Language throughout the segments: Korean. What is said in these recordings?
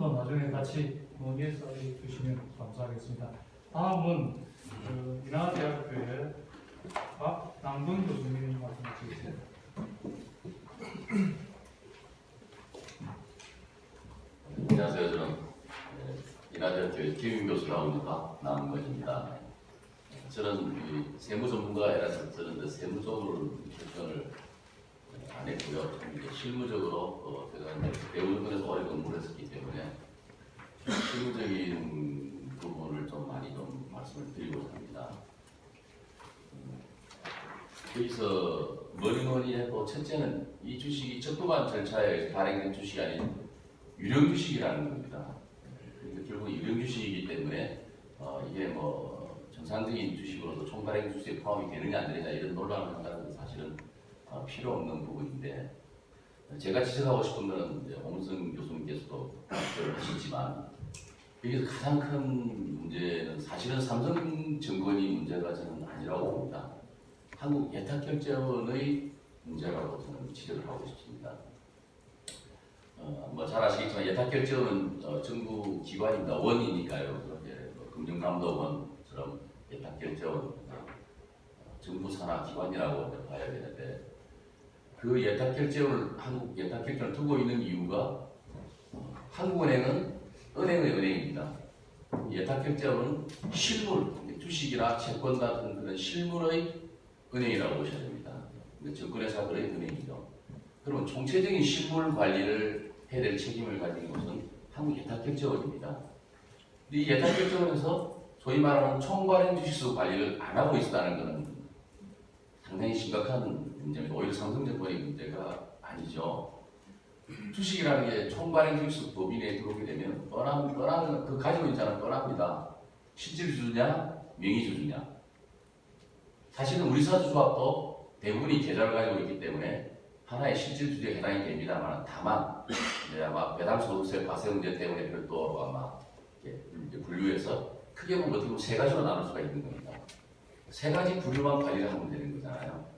부분도 나중에 같이 논의해서 주시면 감사하겠습니다. 다음은 인하대학교의 박남돈 교수님 말씀 주시겠습니다. 안녕하세요. 저는 인하대학교의 김윤 교수라고 합니다. 박남돈입니다. 저는 이 세무 전문가가 아니라서 저는 세무적으로 결정을 안 했고요. 실무적으로 제가 대우증권에서 오래 근무를 했었기 때문에 실무적인 부분을 좀 많이 좀 말씀을 드리고자 합니다. 여기서 뭐니 해도 첫째는 이 주식이 적법한 절차에 의해서 발행된 주식이 아닌 유령 주식이라는 겁니다. 그러니까 결국 유령 주식이기 때문에 이게 뭐 정상적인 주식으로도 총발행 주식에 포함이 되느냐 안 되느냐 이런 논란을 한다는 건 사실은 필요 없는 부분인데, 제가 지적하고 싶은 것은 이제 오문성 교수님께서도 말씀을 하시지만 여기서 가장 큰 문제는 사실은 삼성증권이 문제가 저는 아니라고 봅니다. 한국예탁결제원의 문제라고 저는 지적을 하고 싶습니다. 뭐 잘 아시겠지만 예탁결제원은 정부 기관입니다. 원이니까요. 금융감독원처럼 예탁결제원 정부 산하 기관이라고 봐야 되는데, 그 예탁결제원을 한국 예탁결제원을 두고 있는 이유가 한국은행은 은행의 은행입니다. 예탁결제원은 실물, 주식이나 채권 같은 그런 실물의 은행이라고 보셔야 됩니다. 증권회사들의 은행이죠. 그러면 총체적인 실물 관리를 해야 될 책임을 가진 곳은 한국예탁결제원입니다. 이 예탁결제원에서 소위 말하는 총발행 주식수 관리를 안 하고 있다는 것은 상당히 심각한 문제입니다. 오히려 삼성증권의 문제가 아니죠. 주식이라는 게 총발행 주식수 법인 내에 들어오게 되면 뻔한 그 가지고 있는 자는 뻔합니다. 실질주주냐 명의주주냐. 사실은 우리사주조합도 대부분이 계좌를 가지고 있기 때문에 하나의 실질주주에 해당이 됩니다만, 다만 이제 아마 배당소득세 과세 문제 때문에 별도로 아마 분류해서 크게 보면 어떻게 보면 세 가지로 나눌 수가 있는 겁니다. 세 가지 분류만 관리를 하면 되는 거잖아요.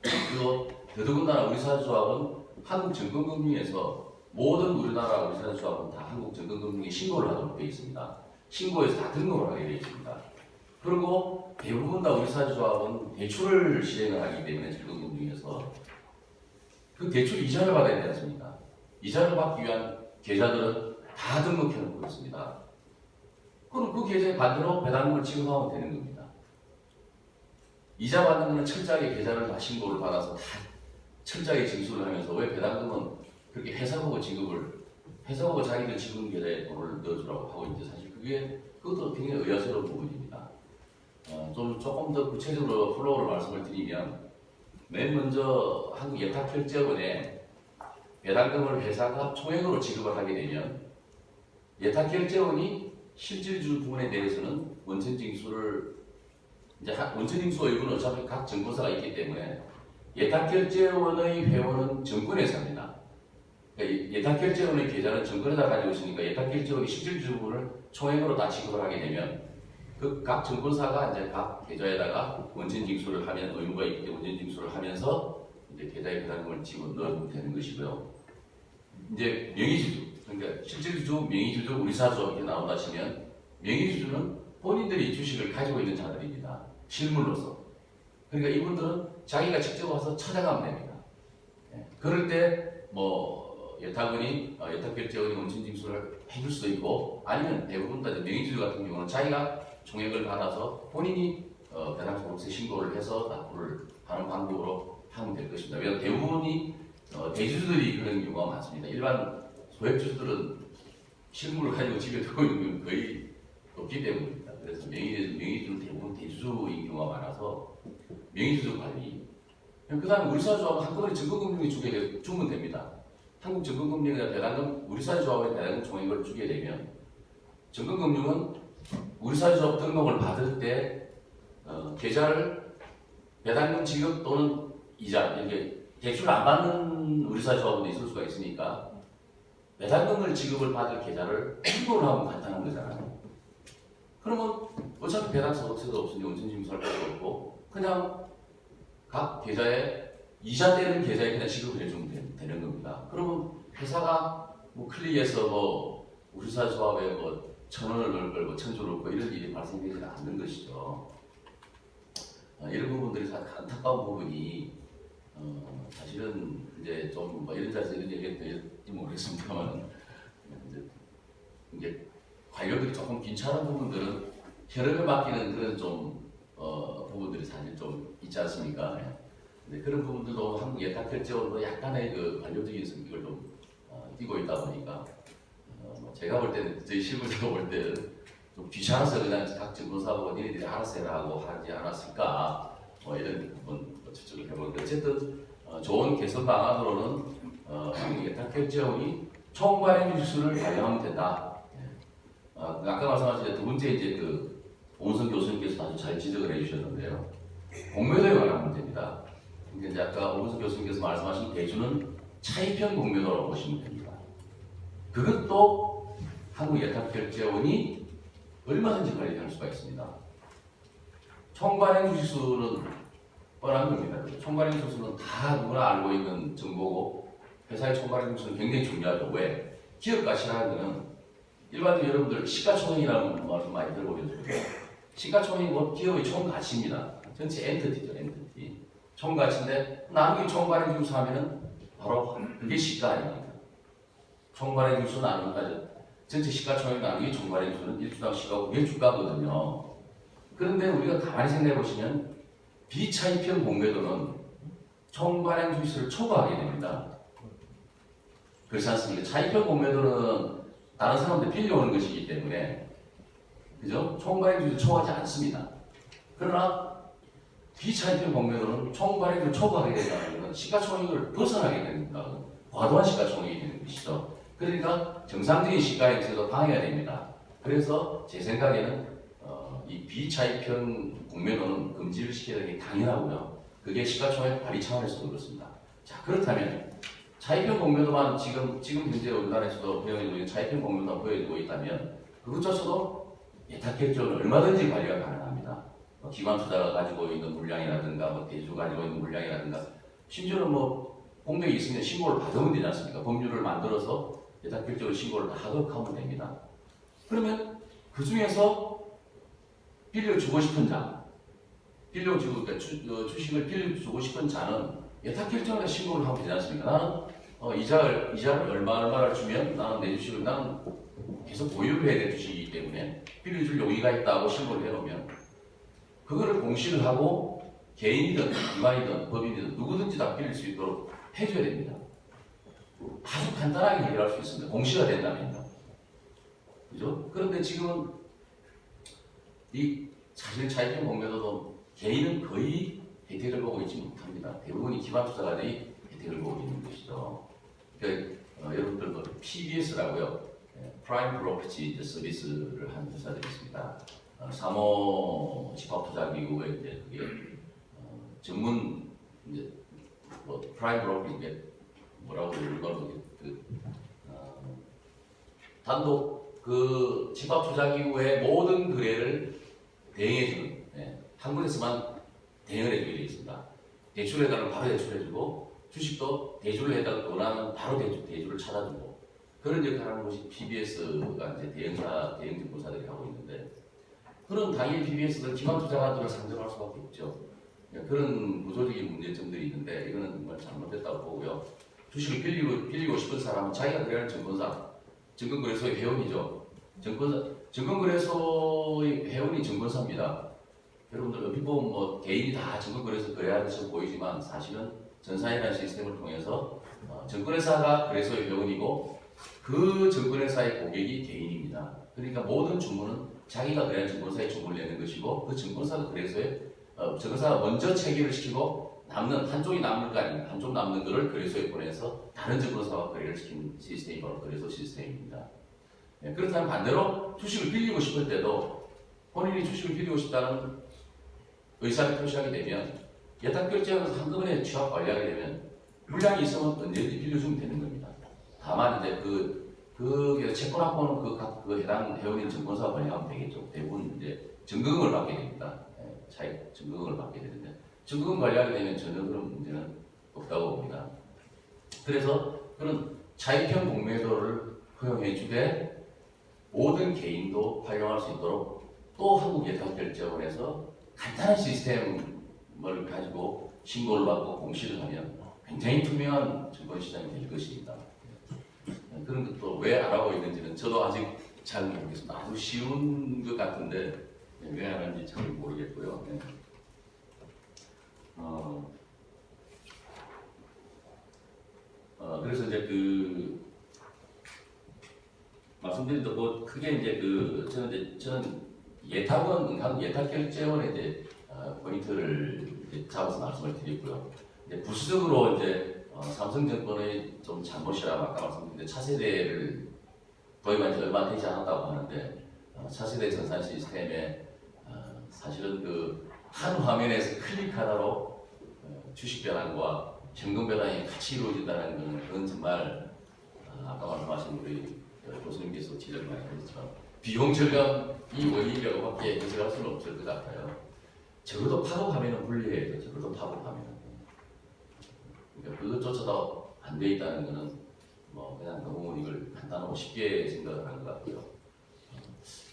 그리고 더더군다나 우리사주조합은 한국증권금융에서 모든 우리나라 우리사주조합은 다 한국증권금융에 신고를 하도록 되어 있습니다. 신고해서 다 등록을 하게 되어 있습니다. 그리고 대부분 다 우리사주조합은 대출을 실행을 하기 때문에 증권금융에서 그 대출 이자를 받아야 되지 않습니까? 이자를 받기 위한 계좌들은 다 등록해 놓고 있습니다. 그럼 그 계좌에 반대로 배당금을 지급하면 되는 겁니다. 이자 받는 거는 철저하게 계좌를 다 신고를 받아서 다 철저하게 징수를 하면서, 왜 배당금은 그렇게 회사보고 자기들 지분 계좌에 돈을 넣어주라고 하고 있는지, 사실 그것도 굉장히 의아스러운 부분입니다. 조금 더 구체적으로 플로우를 말씀을 드리면, 맨 먼저 한국예탁결제원에 배당금을 회사가 총액으로 지급을 하게 되면 예탁결제원이 실질주주 부분에 대해서는 원천징수를, 이제 원천징수 의무는 어차피 각 정보사가 있기 때문에 예탁결제원의 회원은 정권회사입니다. 그러니까 예탁결제원의 계좌는 정권회사 가지고 있으니까 예탁결제원이 실질주주 부분을 총액으로 다 지급을 하게 되면 그 각 정권사가 이제 각 계좌에다가 원천징수를 하면, 의무가 있기 때문에 원천징수를 하면서 이제 계좌에 배당금을 집어 넣으면 되는 것이고요. 이제 명의주주, 그러니까 실질주주, 명의주주, 우리사주주 이렇게 나온다 치면, 명의주주는 본인들이 주식을 가지고 있는 자들입니다. 실물로서. 그러니까 이분들은 자기가 직접 와서 찾아가면 됩니다. 그럴 때 뭐 예탁결제원이 원천징수를 해줄 수도 있고, 아니면 대부분 다 명의주주 같은 경우는 자기가 총액을 받아서 본인이 배당소득세 신고를 해서 납부를 하는 방법으로 하면 될 것입니다. 왜냐하면 대부분이 대주주들이 그런 경우가 많습니다. 일반 소액주주들은 실물을 가지고 집에 두고 있는 건 거의 없기 때문입니다. 그래서 명의주주는 대부분 대주주인 경우가 많아서 명의주주 관리. 그 다음에 우리사주조합은 한꺼번에 증권금융이 주면 됩니다. 한국증권금융에 배당금, 우리사주조합에 배당금 총액을 주게 되면 증권금융은 우리사주조합 등록을 받을 때 계좌를 배당금 지급 또는 이자, 이렇게 대출 안 받는 우리사주조합도 있을 수가 있으니까 배당금을 지급을 받을 계좌를 신고를 하면 간단한 거잖아요. 그러면 어차피 배당소득세도 없으니 원천징수할 것도 없고 그냥 각 계좌에 이자 떼는 계좌에 그냥 지급을 해주면 되는 겁니다. 그러면 회사가 뭐 클릭해서 뭐 우리사 조합에 뭐 1,000원을 걸고 1,000조를 걸고 이런 일이 발생되지는 않는 것이죠. 이런 부분들이 안타까운 부분이 사실은 이제 좀뭐 이런 자리에서 이런 얘기가 될지 모르겠습니다만 이제 관료들이 조금 괜찮은 부분들은 혈압에 맡기는 그런 좀 부분들이 사실 좀 있지 않습니까? 네, 그런 부분들도 한국 예탁결제원도 약간의 그 관료적인 성격을 좀 띠고 있다 보니까 제가 볼 때는 저희 실무자가 볼 때는 좀 귀찮아서 그냥 각 증권사하고 니네들이 알아서 해라고 하지 않았을까 이런 부분 추측을 해보는데 어쨌든 좋은 개선 방안으로는 한국 예탁결제원이 총 발행 주수를 발행하면 된다. 아까 말씀하신 두 번째 이제 그 오은성 교수님께서 아주 잘 지적을 해주셨는데요. 공매도에 관한 문제입니다. 근데 이제 아까 오은성 교수님께서 말씀하신 대주는 차입형 공매도라고 보시면 됩니다. 그것도 한국 예탁결제원이 얼마든지 관리할 수가 있습니다. 총발행 주수는 뻔한 겁니다. 총발행 주수는 다 누구나 알고 있는 정보고 회사의 총발행 주수는 굉장히 중요하죠. 왜? 기업 가치라는 것은 일반적으로 여러분들 시가총액이라는 말을 많이 들어보셨을 거예요. 시가총액이 뭐 기업의 총 가치입니다. 전체 엔티티죠, 엔티티. 총 가치인데 나누기 총발행 주수 하면은 바로 그게 시가 아닙니까? 총발행 주수 나누기까지 전체 시가총액 나누기 총발행 주수는 1주당 시가고 그게 주가거든요. 그런데 우리가 가만히 생각해 보시면 비차입형 공매도는 총발행 주수를 초과하게 됩니다. 그렇지 않습니까? 차입형 공매도는 다른 사람들 빌려오는 것이기 때문에 그죠? 총발행 주수를 초과하지 않습니다. 그러나 비차입형 공매도는 총발행 주수를 초과하게 된다는 것은 시가총액을 벗어나게 됩니다. 과도한 시가총액이 되는 것이죠. 그러니까 정상적인 시가액에서도 방해가 됩니다. 그래서 제 생각에는 이 비차입형 공매도는 금지를 시켜야 되는 게 당연하고요. 그게 시가총액 발휘 차원에서도 그렇습니다. 자, 그렇다면 차입형 공매도만 지금 현재 우리나라에서도 배영이 차입형 공매도만 보여주고 있다면 그것조차도 예탁결제원은 얼마든지 관리가 가능합니다. 기관 투자가 가지고 있는 물량이라든가 뭐 대주 가지고 있는 물량이라든가 심지어는 뭐 공백이 있으면 신고를 받으면 되지 않습니까? 법률을 만들어서 예탁결제원 신고를 다 하도록 하면 됩니다. 그러면 그 중에서 빌려주고 싶은 자, 그러니까 주식을 빌려주고 싶은 자는 예탁결제원에 신고를 하면 되지 않습니까? 나는 이자를 얼마를 주면 나는 내 주식을 나는 계속 보유를 해야 될 주식이기 때문에 빌려줄 용의가 있다고 신고를 해놓으면 그거를 공시를 하고 개인이든 기관이든 법인이든 누구든지 다 빌릴 수 있도록 해줘야 됩니다. 아주 간단하게 해결할 수 있습니다. 공시가 된다면요. 그죠? 그런데 지금은 이 사실 차입형 공매도도 개인은 거의 혜택을 보고 있지 못합니다. 대부분이 기관 투자가들이 혜택을 보고 있는 것이죠. 그러니까 여러분들 뭐 PBS라고요. 프라임 브로커지 서비스를 하는 회사들이 있습니다. 사모 집합투자기구의 이제 그게 전문 이제 뭐 프라임 브로커지 이제 뭐라고 그러는 단독 그 집합투자기구의 모든 거래를 대행해주는 한 군데서만 대행을 해주게 되어 있습니다. 대출을 해달라면 바로 대출해주고 주식도 대출을 해달라고 원하면 바로 대출을 찾아주고 그런 역할을 하는 것이 PBS가 이제 대행증권사들이 하고 있는데 그런 당일 PBS들 기관 투자가들을 상정할 수밖에 없죠. 그런 구조적인 문제점들이 있는데 이거는 정말 잘못됐다고 보고요. 주식을 빌리고 싶은 사람은 자기가 거래하는 증권사, 증권거래소의 회원이죠. 증권거래소의 회원이 증권사입니다. 여러분들 얼핏 보면 뭐 개인이 다 증권거래소 거래하는 것처럼 보이지만 사실은 전산이라는 시스템을 통해서 증권회사가 거래소의 회원이고 그 증권회사의 고객이 개인입니다. 그러니까 모든 주문은 자기가 거래한 증권사에 주문을 내는 것이고 그 증권사가 거래소에 증권사가 먼저 체결을 시키고 남는 한쪽이 남는 거 아닙니다. 한쪽 남는 거를 거래소에 보내서 다른 증권사와 거래를 시키는 시스템이 바로 거래소 시스템입니다. 그렇다면 반대로 주식을 빌리고 싶을 때도 본인이 주식을 빌리고 싶다는 의사를 표시하게 되면 예탁결제원에서 한꺼번에 취합 관리하게 되면 물량이 있으면 언제든지 빌려주면 되는 겁니다. 다만 이제 그 채권 확보는 그 해당 회원인 증권사가 관리하면 되겠죠. 대부분 이제 증거금을 받게 됩니다. 차익 증거금을 받게 되는데 증거금 관리하게 되면 전혀 그런 문제는 없다고 봅니다. 그래서 그런 차익형 공매도를 허용해 주되 모든 개인도 활용할 수 있도록 또 한국예탁결제원에서 간단한 시스템을 가지고 신고를 받고 공시를 하면 굉장히 투명한 증권시장이 될 것입니다. 그런 것도 왜 안 하고 있는지는 저도 아직 잘 모르겠습니다. 아주 쉬운 것 같은데 왜 안 하는지 잘 모르겠고요. 그래서 이제 말씀드린 대로 크게 이제 저는 예탁원, 한국예탁결제원에 이제 포인트를 이제 잡아서 말씀을 드리고요. 이제 부수적으로 이제 삼성증권의 좀 잘못이라고 아까 말씀드린 차세대를 도입한 지 얼마 되지 않았다고 하는데 차세대 전산 시스템에 사실은 한 화면에서 클릭 하나로 주식 변환과 현금 변환이 같이 이루어진다는 것은 그건 정말 아까 말씀하신 우리 교수님께서 지적을 많이 하셨지만 비용 절감이 원리라고밖에 해석할 수는 없을 것 같아요. 적어도 팝업하면 분리해야 돼. 적어도 팝업하면. 그러니까 그것조차도 안 돼 있다는 것은 그냥 너무 이걸 간단하고 쉽게 생각을 하는 것 같고요.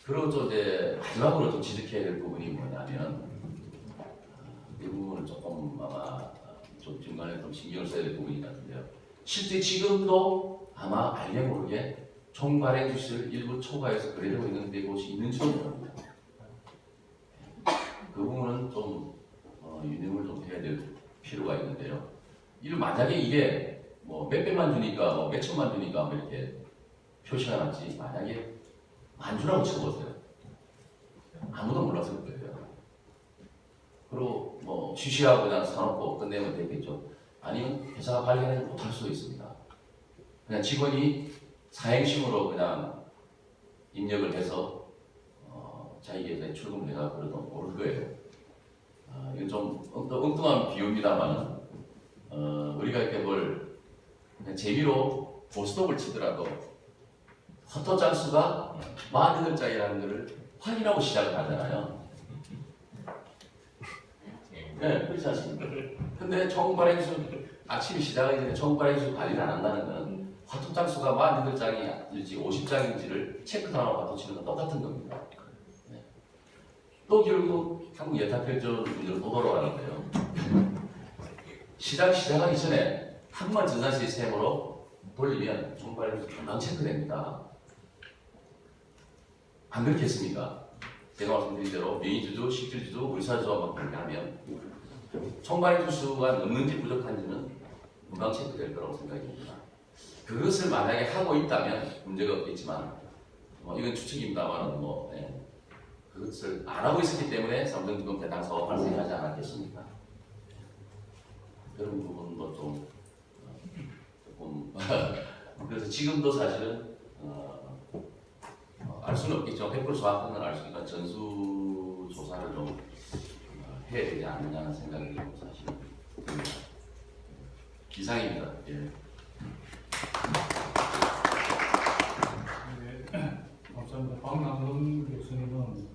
그리고 또 이제 마지막으로 좀 지적해야 될 부분이 뭐냐면 이 부분은 조금 아마 좀 중간에 좀 신경을 써야 될 부분이 같은데요. 실제 지금도 아마 알게 모르게 총발행 주식을 일부 초과해서 거래되고 있는 곳이 있는지도 모릅니다. 그 부분은 좀 유념을 좀 해야 될 필요가 있는데요. 만약에 이게 몇백만 주니까 몇천만 주니까 이렇게 표시가 났지 만약에 만주라고 쳐보세요. 아무도 몰랐을 거예요. 그리고 쉬쉬하고 그냥 사놓고 끝내면 되겠죠. 아니면 회사가 발견하지 못할 수도 있습니다. 그냥 직원이 사행심으로 그냥 입력을 해서 자기 회사에 출금해가 그래도 모를 거예요. 이건 좀 엉뚱한 비유입니다만 우리가 이렇게 그냥 재미로 보스톱을 치더라도 화토 장수가 48장이라는 것을 확인하고 시작을 하잖아요. 네, 그렇지 않습니까? 근데 총발행수 아침에 시작하기 전에 총발행수 관리를 안 한다는 것은 화토 장수가 48장인지 50장인지를 체크도 안 하고 화토 치는 건 똑같은 겁니다. 네. 또 결국 한국 예탁결제원 문제로 또 돌아가는데요. 시작하기 전에 한 번 전산 시스템으로 돌리면 총발행수 금방 체크됩니다. 안 그렇겠습니까? 제가 말씀드린 대로 명의주주, 실질주주, 의사주주만 관계하면 총발행 수가 넘는지 부족한지는 금방 체크될 거라고 생각이 듭니다. 그것을 만약에 하고 있다면 문제가 없겠지만 이건 추측입니다만 그것을 안 하고 있었기 때문에 삼성증권 배당 사고가 발생하지 않았겠습니까? 그런 부분도 조금 그래서 지금도 사실은 알 수는 없겠죠. 100% 정확한 건 알 수 있지만 전수조사를 좀 해야 되지 않느냐는 생각이 좀 사실 듭니다. 기상입니다. 예. 네, 감사합니다. 박남돈 교수님은